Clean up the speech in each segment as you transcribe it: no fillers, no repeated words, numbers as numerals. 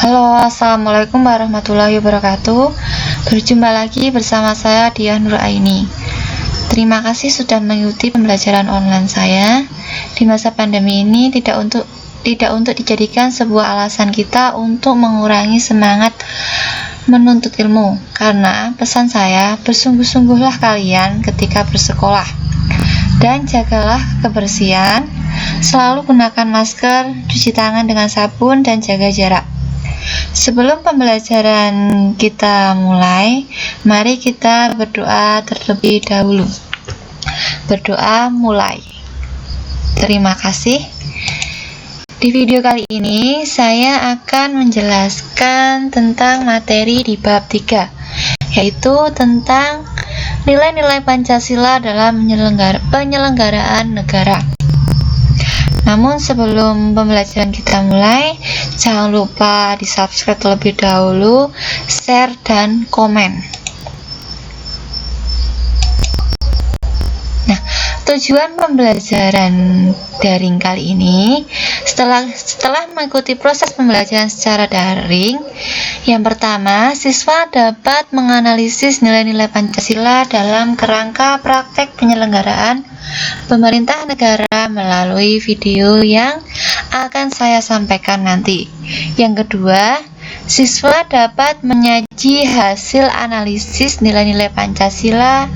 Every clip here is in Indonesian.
Halo, assalamualaikum warahmatullahi wabarakatuh. Berjumpa lagi bersama saya Diah Nuraini. Terima kasih sudah mengikuti pembelajaran online saya. Di masa pandemi ini tidak untuk dijadikan sebuah alasan kita untuk mengurangi semangat menuntut ilmu. Karena pesan saya, bersungguh-sungguhlah kalian ketika bersekolah dan jagalah kebersihan. Selalu gunakan masker, cuci tangan dengan sabun, dan jaga jarak. Sebelum pembelajaran kita mulai, mari kita berdoa terlebih dahulu. Berdoa mulai. Terima kasih. Di video kali ini saya akan menjelaskan tentang materi di bab 3, yaitu tentang nilai-nilai Pancasila dalam penyelenggaraan negara. Namun sebelum pembelajaran kita mulai, jangan lupa di-subscribe terlebih dahulu, share dan komen. Nah, tujuan pembelajaran daring kali ini, setelah mengikuti proses pembelajaran secara daring, yang pertama, siswa dapat menganalisis nilai-nilai Pancasila dalam kerangka praktek penyelenggaraan pemerintah negara melalui video yang akan saya sampaikan nanti. Yang kedua, siswa dapat menyaji hasil analisis nilai-nilai Pancasila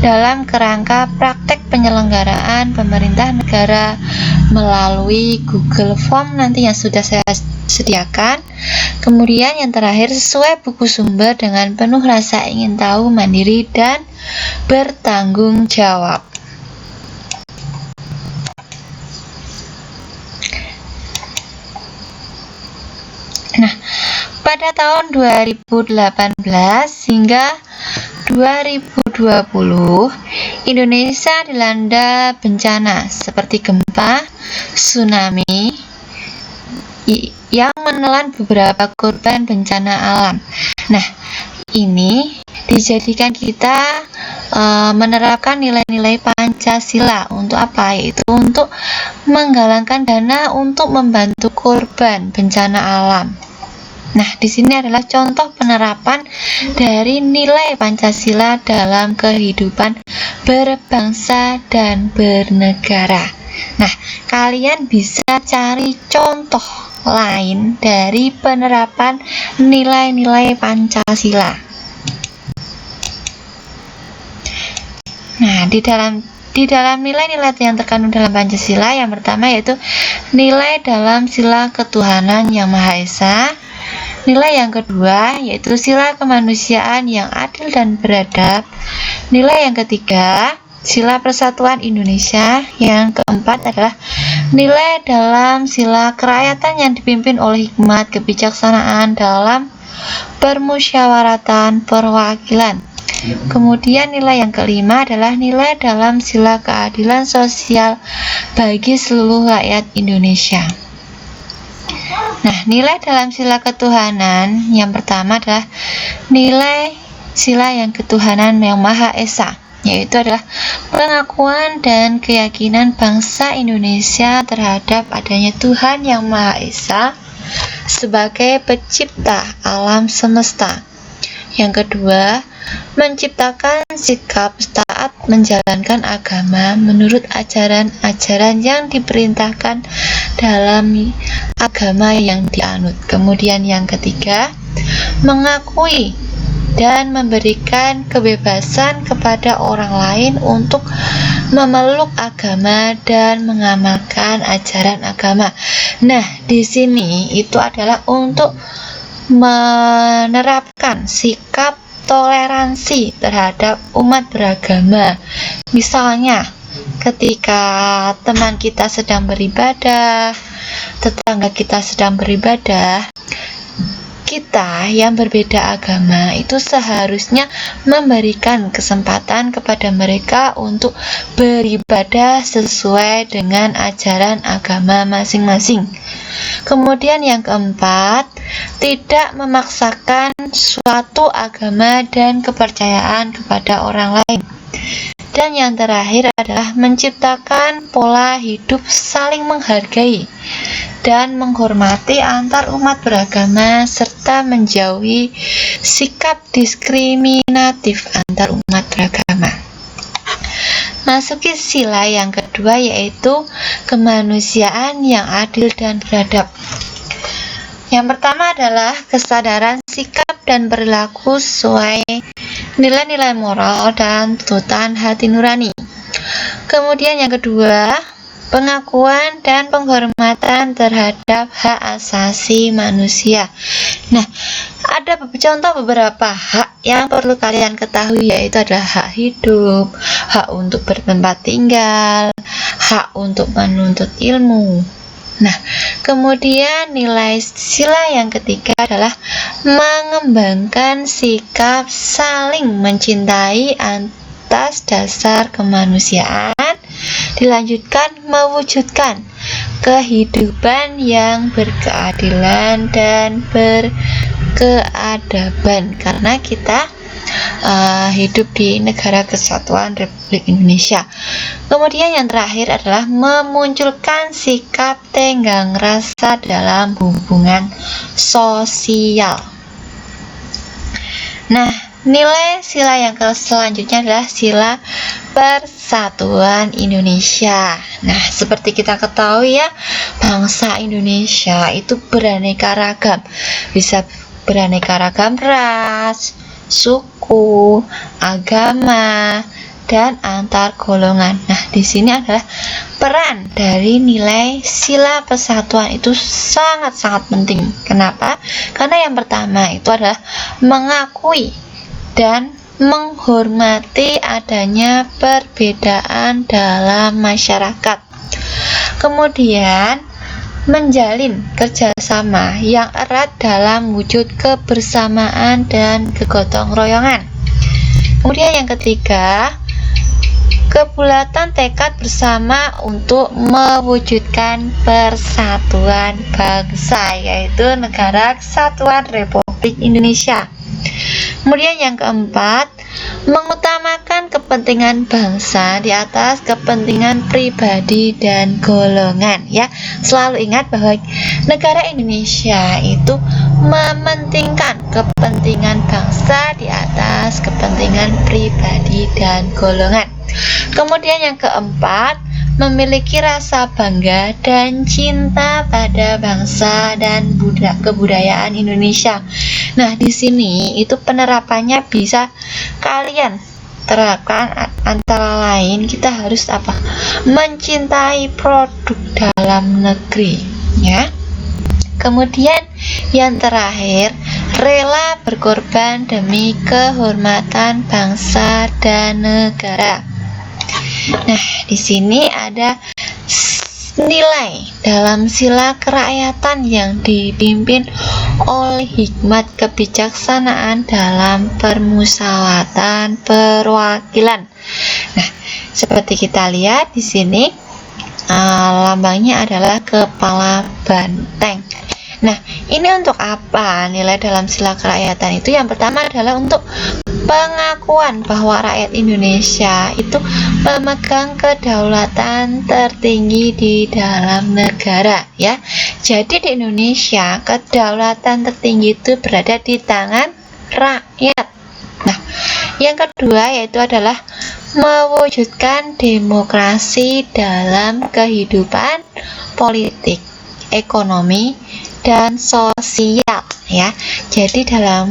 dalam kerangka praktek penyelenggaraan pemerintah negara melalui Google Form nanti yang sudah saya sediakan. Kemudian yang terakhir, sesuai buku sumber dengan penuh rasa ingin tahu, mandiri, dan bertanggung jawab. Nah, pada tahun 2018 hingga 2020, Indonesia dilanda bencana seperti gempa, tsunami, yang menelan beberapa korban bencana alam. Nah, ini dijadikan kita menerapkan nilai-nilai Pancasila untuk apa? Yaitu untuk menggalangkan dana untuk membantu korban bencana alam. Nah, di sini adalah contoh penerapan dari nilai Pancasila dalam kehidupan berbangsa dan bernegara. Nah, kalian bisa cari contoh lain dari penerapan nilai-nilai Pancasila. Nah, di dalam nilai-nilai yang terkandung dalam Pancasila, yang pertama yaitu nilai dalam sila ketuhanan yang Maha Esa. Nilai yang kedua yaitu sila kemanusiaan yang adil dan beradab. Nilai yang ketiga, sila persatuan Indonesia. Yang keempat adalah nilai dalam sila kerakyatan yang dipimpin oleh hikmat kebijaksanaan dalam permusyawaratan perwakilan. Kemudian nilai yang kelima adalah nilai dalam sila keadilan sosial bagi seluruh rakyat Indonesia. Nah, nilai dalam sila ketuhanan yang pertama adalah nilai sila yang ketuhanan yang Maha Esa, yaitu adalah pengakuan dan keyakinan bangsa Indonesia terhadap adanya Tuhan yang Maha Esa sebagai pencipta alam semesta. Yang kedua, menciptakan sikap taat menjalankan agama menurut ajaran-ajaran yang diperintahkan dalam agama yang dianut. Kemudian yang ketiga, mengakui dan memberikan kebebasan kepada orang lain untuk memeluk agama dan mengamalkan ajaran agama. Nah, di sini itu adalah untuk menerapkan sikap toleransi terhadap umat beragama. Misalnya, ketika teman kita sedang beribadah, tetangga kita sedang beribadah, kita yang berbeda agama itu seharusnya memberikan kesempatan kepada mereka untuk beribadah sesuai dengan ajaran agama masing-masing. Kemudian yang keempat, tidak memaksakan suatu agama dan kepercayaan kepada orang lain. Dan yang terakhir adalah menciptakan pola hidup saling menghargai dan menghormati antar umat beragama serta menjauhi sikap diskriminatif antar umat beragama. Masuki sila yang kedua, yaitu kemanusiaan yang adil dan beradab. Yang pertama adalah kesadaran sikap dan perilaku sesuai nilai-nilai moral dan tuntutan hati nurani. Kemudian yang kedua, pengakuan dan penghormatan terhadap hak asasi manusia. Nah, ada contoh beberapa hak yang perlu kalian ketahui, yaitu adalah hak hidup, hak untuk bertempat tinggal, hak untuk menuntut ilmu. Nah, kemudian nilai sila yang ketiga adalah mengembangkan sikap saling mencintai atas dasar kemanusiaan. Dilanjutkan mewujudkan kehidupan yang berkeadilan dan berkeadaban, karena kita hidup di negara kesatuan Republik Indonesia. Kemudian yang terakhir adalah memunculkan sikap tenggang rasa dalam hubungan sosial. Nah, nilai sila yang selanjutnya adalah sila persatuan Indonesia. Nah, seperti kita ketahui ya, bangsa Indonesia itu beraneka ragam. Bisa beraneka ragam ras, suku, agama, dan antar golongan. Nah, di sini adalah peran dari nilai sila persatuan itu sangat-sangat penting. Kenapa? Karena yang pertama itu adalah mengakui dan menghormati adanya perbedaan dalam masyarakat. Kemudian menjalin kerjasama yang erat dalam wujud kebersamaan dan kegotong royongan. Kemudian yang ketiga, kebulatan tekad bersama untuk mewujudkan persatuan bangsa, yaitu Negara Kesatuan Republik Indonesia. Kemudian yang keempat, mengutamakan kepentingan bangsa di atas kepentingan pribadi dan golongan, ya. Selalu ingat bahwa negara Indonesia itu mementingkan kepentingan bangsa di atas kepentingan pribadi dan golongan. Kemudian yang keempat, memiliki rasa bangga dan cinta pada bangsa dan kebudayaan Indonesia. Nah, di sini itu penerapannya bisa kalian terapkan, antara lain kita harus apa? Mencintai produk dalam negeri, ya. Kemudian yang terakhir, rela berkorban demi kehormatan bangsa dan negara. Nah, di sini ada nilai dalam sila kerakyatan yang dipimpin oleh hikmat kebijaksanaan dalam permusyawaratan perwakilan. Nah, seperti kita lihat di sini, lambangnya adalah kepala banteng. Nah, ini untuk apa nilai dalam sila kerakyatan itu? Yang pertama adalah untuk pengakuan bahwa rakyat Indonesia itu memegang kedaulatan tertinggi di dalam negara, ya. Jadi di Indonesia kedaulatan tertinggi itu berada di tangan rakyat. Nah, yang kedua yaitu adalah mewujudkan demokrasi dalam kehidupan politik, ekonomi, dan sosial, ya. Jadi dalam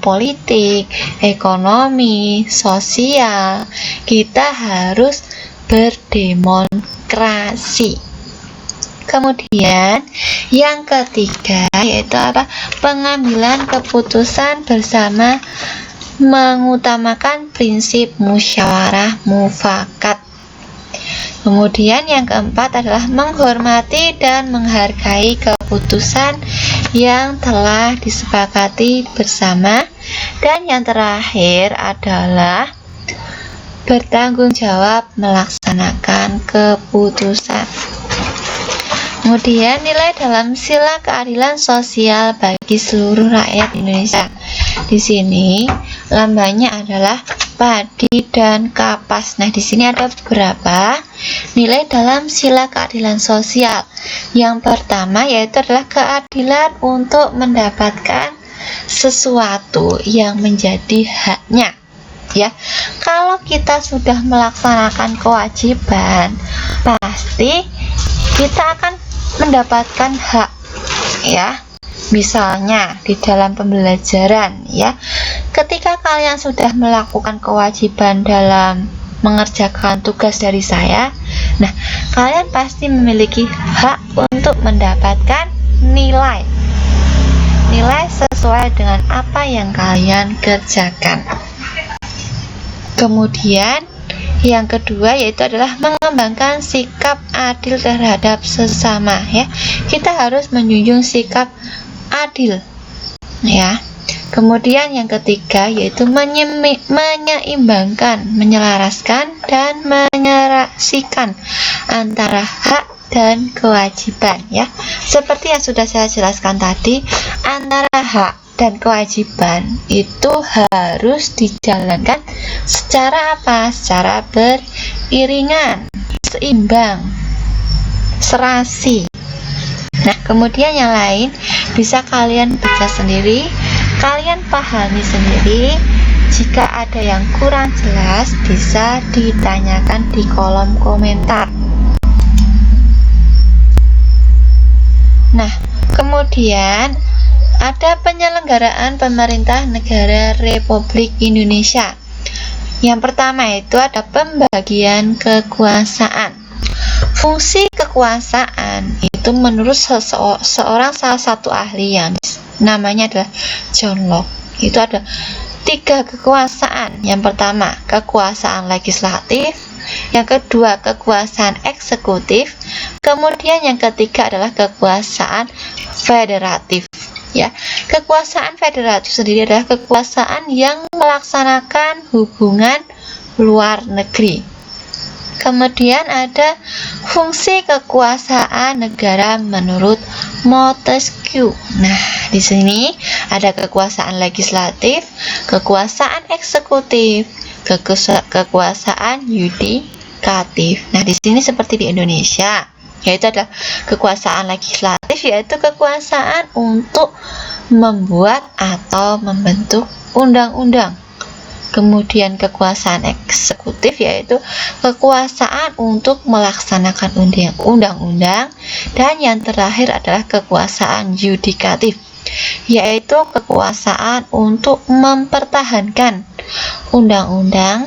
politik, ekonomi, sosial, kita harus berdemokrasi. Kemudian yang ketiga yaitu apa? Pengambilan keputusan bersama mengutamakan prinsip musyawarah mufakat. Kemudian yang keempat adalah menghormati dan menghargai keputusan yang telah disepakati bersama. Dan yang terakhir adalah bertanggung jawab melaksanakan keputusan. Kemudian nilai dalam sila keadilan sosial bagi seluruh rakyat Indonesia. Di sini lambangnya adalah padi, dan kapas. Nah, di sini ada beberapa nilai dalam sila keadilan sosial. Yang pertama yaitu adalah keadilan untuk mendapatkan sesuatu yang menjadi haknya. Ya, kalau kita sudah melaksanakan kewajiban, pasti kita akan mendapatkan hak, ya. Misalnya di dalam pembelajaran, ya, ketika kalian sudah melakukan kewajiban dalam mengerjakan tugas dari saya, nah, kalian pasti memiliki hak untuk mendapatkan nilai sesuai dengan apa yang kalian kerjakan. Kemudian yang kedua yaitu adalah mengembangkan sikap adil terhadap sesama, ya. Kita harus menjunjung sikap adil, ya. Kemudian yang ketiga yaitu menyeimbangkan, menyelaraskan, dan menyerasikan antara hak dan kewajiban, ya. Seperti yang sudah saya jelaskan tadi, antara hak dan kewajiban itu harus dijalankan secara apa? Secara beriringan, seimbang, serasi. Nah, kemudian yang lain bisa kalian baca sendiri, kalian pahami sendiri. Jika ada yang kurang jelas, bisa ditanyakan di kolom komentar. Nah, kemudian ada penyelenggaraan pemerintah negara Republik Indonesia. Yang pertama itu ada pembagian kekuasaan. Fungsi kekuasaan itu menurut seorang salah satu ahli yang namanya adalah John Locke, itu ada 3 kekuasaan. Yang pertama, kekuasaan legislatif, yang kedua, kekuasaan eksekutif, kemudian yang ketiga adalah kekuasaan federatif, ya. Kekuasaan federatif sendiri adalah kekuasaan yang melaksanakan hubungan luar negeri. Kemudian ada fungsi kekuasaan negara menurut Montesquieu. Nah, di sini ada kekuasaan legislatif, kekuasaan eksekutif, kekuasaan yudikatif. Nah, di sini seperti di Indonesia, yaitu ada kekuasaan legislatif, yaitu kekuasaan untuk membuat atau membentuk undang-undang. Kemudian kekuasaan eksekutif yaitu kekuasaan untuk melaksanakan undang-undang, dan yang terakhir adalah kekuasaan yudikatif, yaitu kekuasaan untuk mempertahankan undang-undang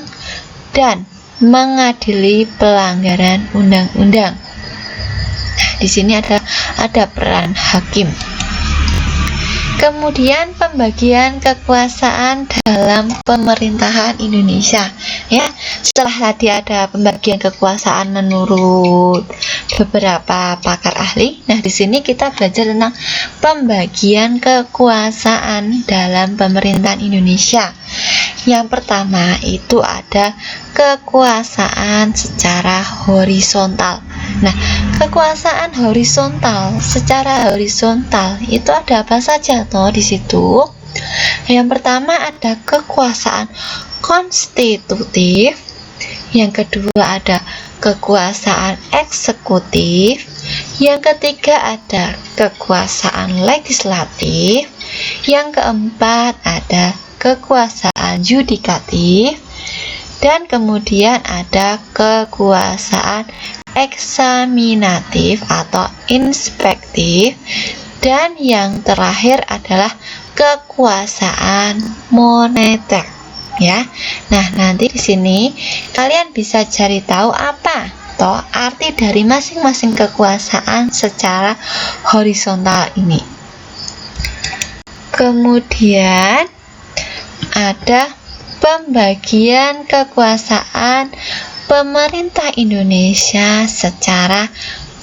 dan mengadili pelanggaran undang-undang. Nah, di sini ada peran hakim. Kemudian pembagian kekuasaan dalam pemerintahan Indonesia, ya. Setelah tadi ada pembagian kekuasaan menurut beberapa pakar ahli. Nah, di sini kita belajar tentang pembagian kekuasaan dalam pemerintahan Indonesia. Yang pertama itu ada kekuasaan secara horizontal. Nah, kekuasaan horizontal, secara horizontal itu ada apa saja toh di situ? Yang pertama ada kekuasaan konstitutif, yang kedua ada kekuasaan eksekutif, yang ketiga ada kekuasaan legislatif, yang keempat ada kekuasaan yudikatif, dan kemudian ada kekuasaan eksaminatif atau inspektif, dan yang terakhir adalah kekuasaan moneter, ya. Nah, nanti di sini kalian bisa cari tahu apa toh arti dari masing-masing kekuasaan secara horizontal ini. Kemudian ada pembagian kekuasaan pemerintah Indonesia secara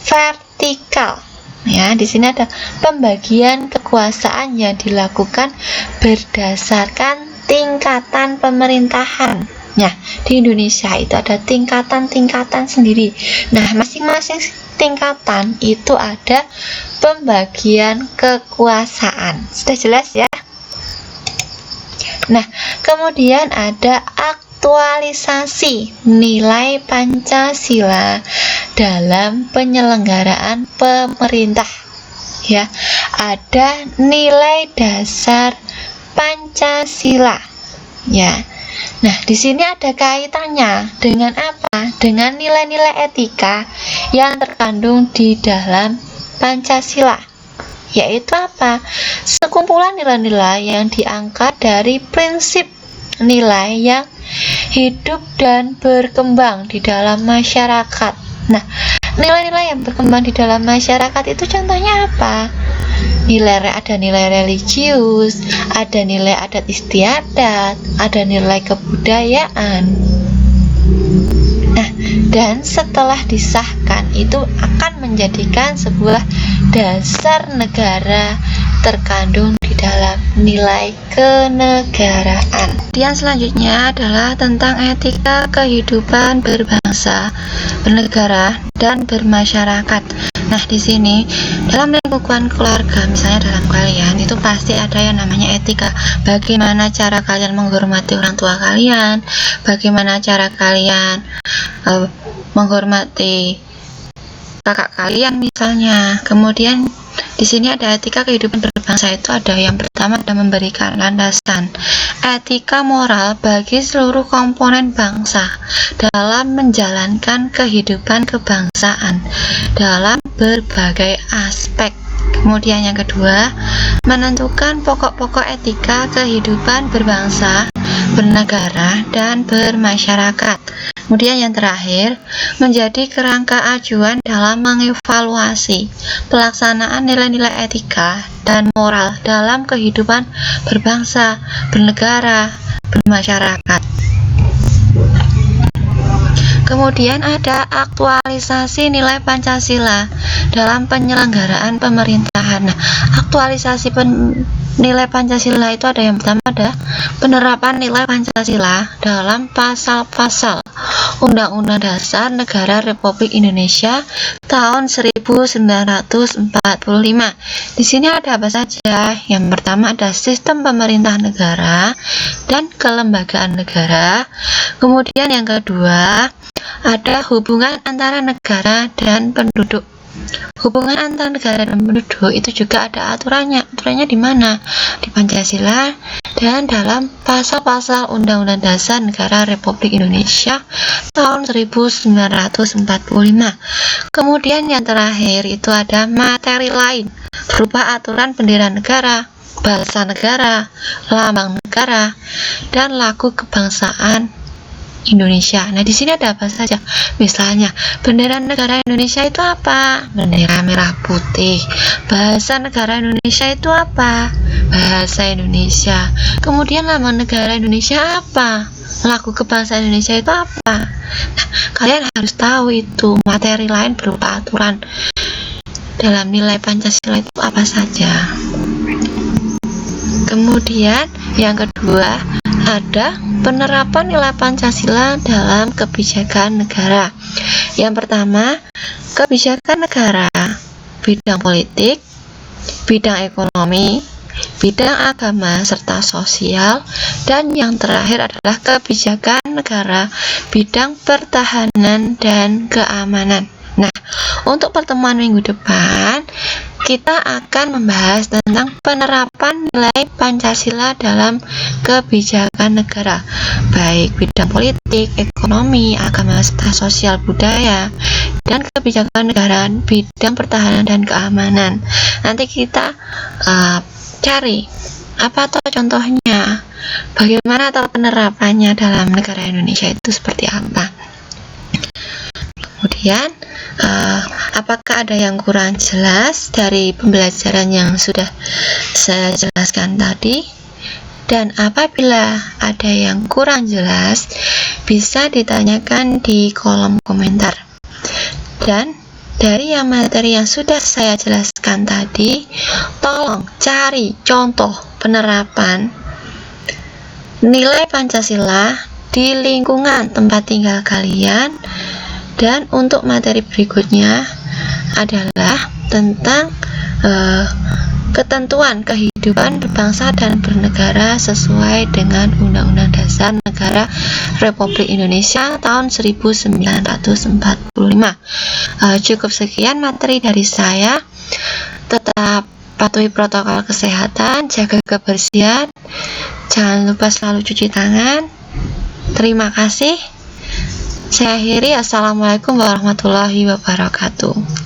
vertikal. Ya, di sini ada pembagian kekuasaan yang dilakukan berdasarkan tingkatan pemerintahan. Nah, di Indonesia itu ada tingkatan-tingkatan sendiri. Nah, masing-masing tingkatan itu ada pembagian kekuasaan. Sudah jelas ya? Nah, kemudian ada aktualisasi nilai Pancasila dalam penyelenggaraan pemerintah. Ya, ada nilai dasar Pancasila. Ya. Nah, di sini ada kaitannya dengan apa? Dengan nilai-nilai etika yang terkandung di dalam Pancasila. Yaitu apa? Sekumpulan nilai-nilai yang diangkat dari prinsip nilai yang hidup dan berkembang di dalam masyarakat. Nah, nilai-nilai yang berkembang di dalam masyarakat itu contohnya apa? Ada nilai religius, ada nilai adat istiadat, ada nilai kebudayaan. Nah, dan setelah disahkan itu akan menjadikan sebuah dasar negara terkandung di dalam nilai kenegaraan. Kemudian selanjutnya adalah tentang etika kehidupan berbangsa, bernegara, dan bermasyarakat. Nah, di sini dalam lingkungan keluarga, misalnya dalam kalian itu pasti ada yang namanya etika. Bagaimana cara kalian menghormati orang tua kalian, bagaimana cara kalian menghormati kakak kalian misalnya. Kemudian di sini ada etika kehidupan berbangsa, itu ada yang pertama ada memberikan landasan etika moral bagi seluruh komponen bangsa dalam menjalankan kehidupan kebangsaan dalam berbagai aspek. Kemudian yang kedua, menentukan pokok-pokok etika kehidupan berbangsa, bernegara, dan bermasyarakat. Kemudian yang terakhir, menjadi kerangka acuan dalam mengevaluasi pelaksanaan nilai-nilai etika dan moral dalam kehidupan berbangsa, bernegara, bermasyarakat. Kemudian ada aktualisasi nilai Pancasila dalam penyelenggaraan pemerintahan. Nah, aktualisasi nilai Pancasila itu ada yang pertama ada penerapan nilai Pancasila dalam pasal-pasal Undang-Undang Dasar Negara Republik Indonesia tahun 1945. Di sini ada apa saja? Yang pertama ada sistem pemerintah negara dan kelembagaan negara. Kemudian yang kedua ada hubungan antara negara dan penduduk. Hubungan antara negara dan penduduk itu juga ada aturannya. Aturannya di mana? Di Pancasila dan dalam pasal-pasal Undang-Undang Dasar Negara Republik Indonesia tahun 1945. Kemudian yang terakhir itu ada materi lain berupa aturan bendera negara, bahasa negara, lambang negara, dan lagu kebangsaan Indonesia. Nah, di sini ada apa saja? Misalnya, bendera negara Indonesia itu apa? Bendera merah putih. Bahasa negara Indonesia itu apa? Bahasa Indonesia. Kemudian lambang negara Indonesia apa? Lagu kebangsaan Indonesia itu apa? Nah, kalian harus tahu itu. Materi lain berupa aturan dalam nilai Pancasila itu apa saja. Kemudian yang kedua ada penerapan nilai Pancasila dalam kebijakan negara. Yang pertama, kebijakan negara, bidang politik, bidang ekonomi, bidang agama, serta sosial. Dan yang terakhir adalah kebijakan negara, bidang pertahanan dan keamanan. Nah, untuk pertemuan minggu depan kita akan membahas tentang penerapan nilai Pancasila dalam kebijakan negara, baik bidang politik, ekonomi, agama, serta sosial budaya, dan kebijakan negara bidang pertahanan dan keamanan. Nanti kita cari apa atau contohnya, bagaimana atau penerapannya dalam negara Indonesia itu seperti apa. Kemudian apakah ada yang kurang jelas dari pembelajaran yang sudah saya jelaskan tadi? Dan apabila ada yang kurang jelas, bisa ditanyakan di kolom komentar. Dan dari materi yang sudah saya jelaskan tadi, tolong cari contoh penerapan nilai Pancasila di lingkungan tempat tinggal kalian. Dan untuk materi berikutnya adalah tentang ketentuan kehidupan berbangsa dan bernegara sesuai dengan Undang-Undang Dasar Negara Republik Indonesia tahun 1945. Cukup sekian materi dari saya. Tetap patuhi protokol kesehatan, jaga kebersihan, jangan lupa selalu cuci tangan. Terima kasih. Saya akhiri. Assalamualaikum warahmatullahi wabarakatuh.